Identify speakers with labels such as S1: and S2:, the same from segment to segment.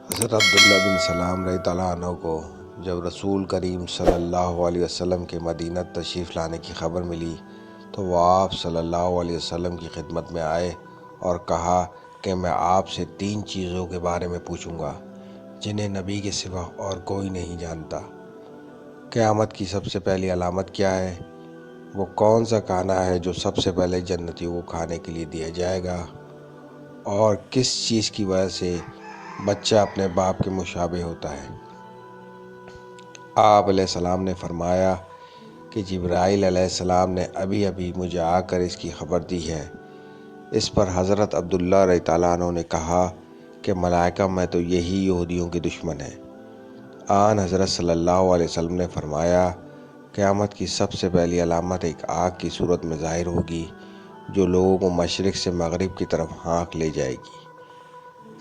S1: حضرت عبداللہ بن سلام رضی اللہ عنہ کو جب رسول کریم صلی اللہ علیہ وسلم کے مدینہ تشریف لانے کی خبر ملی تو وہ آپ صلی اللہ علیہ وسلم کی خدمت میں آئے اور کہا کہ میں آپ سے 3 چیزوں کے بارے میں پوچھوں گا جنہیں نبی کے سوا اور کوئی نہیں جانتا۔ قیامت کی سب سے پہلی علامت کیا ہے؟ وہ کون سا کھانا ہے جو سب سے پہلے جنتیوں کو کھانے کے لیے دیا جائے گا؟ اور کس چیز کی وجہ سے بچہ اپنے باپ کے مشابہ ہوتا ہے؟ آپ علیہ السلام نے فرمایا کہ جبرائیل علیہ السلام نے ابھی مجھے آ کر اس کی خبر دی ہے۔ اس پر حضرت عبداللہ رضی اللہ عنہ نے کہا کہ ملائکہ میں تو یہی یہودیوں کے دشمن ہیں۔ آن حضرت صلی اللہ علیہ وسلم نے فرمایا قیامت کی سب سے پہلی علامت ایک آگ کی صورت میں ظاہر ہوگی جو لوگوں کو مشرق سے مغرب کی طرف ہانک لے جائے گی۔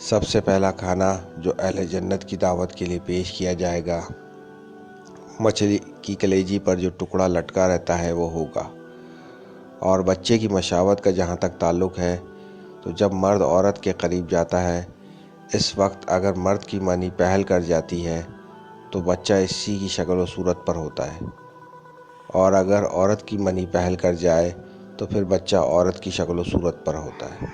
S1: سب سے پہلا کھانا جو اہل جنت کی دعوت کے لیے پیش کیا جائے گا مچھلی کی کلیجی پر جو ٹکڑا لٹکا رہتا ہے وہ ہوگا۔ اور بچے کی مشابہت کا جہاں تک تعلق ہے تو جب مرد عورت کے قریب جاتا ہے اس وقت اگر مرد کی منی پہل کر جاتی ہے تو بچہ اسی کی شکل و صورت پر ہوتا ہے، اور اگر عورت کی منی پہل کر جائے تو پھر بچہ عورت کی شکل و صورت پر ہوتا ہے۔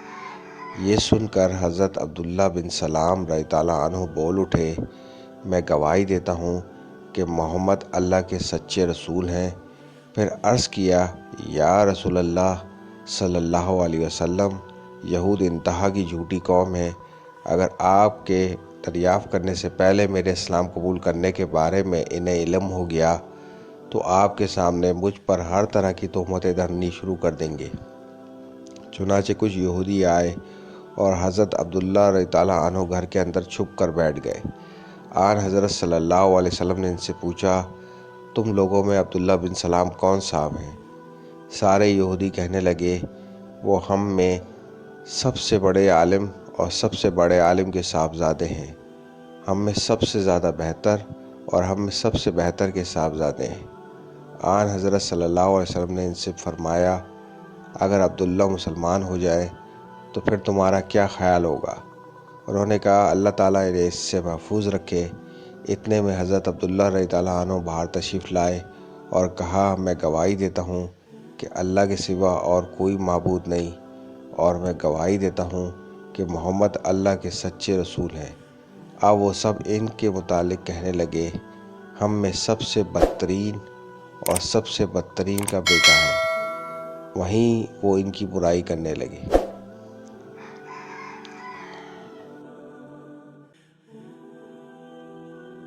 S1: یہ سن کر حضرت عبداللہ بن سلام رضی اللہ عنہ بول اٹھے، میں گواہی دیتا ہوں کہ محمد اللہ کے سچے رسول ہیں۔ پھر عرض کیا، یا رسول اللہ صلی اللہ علیہ وسلم، یہود انتہا کی جھوٹی قوم ہے۔ اگر آپ کے دریافت کرنے سے پہلے میرے اسلام قبول کرنے کے بارے میں انہیں علم ہو گیا تو آپ کے سامنے مجھ پر ہر طرح کی تہمتیں دھرنی شروع کر دیں گے۔ چنانچہ کچھ یہودی آئے اور حضرت عبداللہ رضی اللہ عنہ گھر کے اندر چھپ کر بیٹھ گئے۔ آن حضرت صلی اللہ علیہ وسلم نے ان سے پوچھا، تم لوگوں میں عبداللہ بن سلام کون صاحب ہیں؟ سارے یہودی کہنے لگے، وہ ہم میں سب سے بڑے عالم اور سب سے بڑے عالم کے صاحبزادے ہیں، ہم میں سب سے زیادہ بہتر اور ہم میں سب سے بہتر کے صاحبزادے ہیں۔ آن حضرت صلی اللہ علیہ وسلم نے ان سے فرمایا، اگر عبداللہ مسلمان ہو جائے تو پھر تمہارا کیا خیال ہوگا؟ انہوں نے کہا، اللہ تعالیٰ انہیں اس سے محفوظ رکھے۔ اتنے میں حضرت عبداللہ رضی اللہ عنہ باہر تشریف لائے اور کہا، میں گواہی دیتا ہوں کہ اللہ کے سوا اور کوئی معبود نہیں، اور میں گواہی دیتا ہوں کہ محمد اللہ کے سچے رسول ہیں۔ اب وہ سب ان کے متعلق کہنے لگے، ہم میں سب سے بدترین اور سب سے بدترین کا بیٹا ہے۔ وہیں وہ ان کی برائی کرنے لگے۔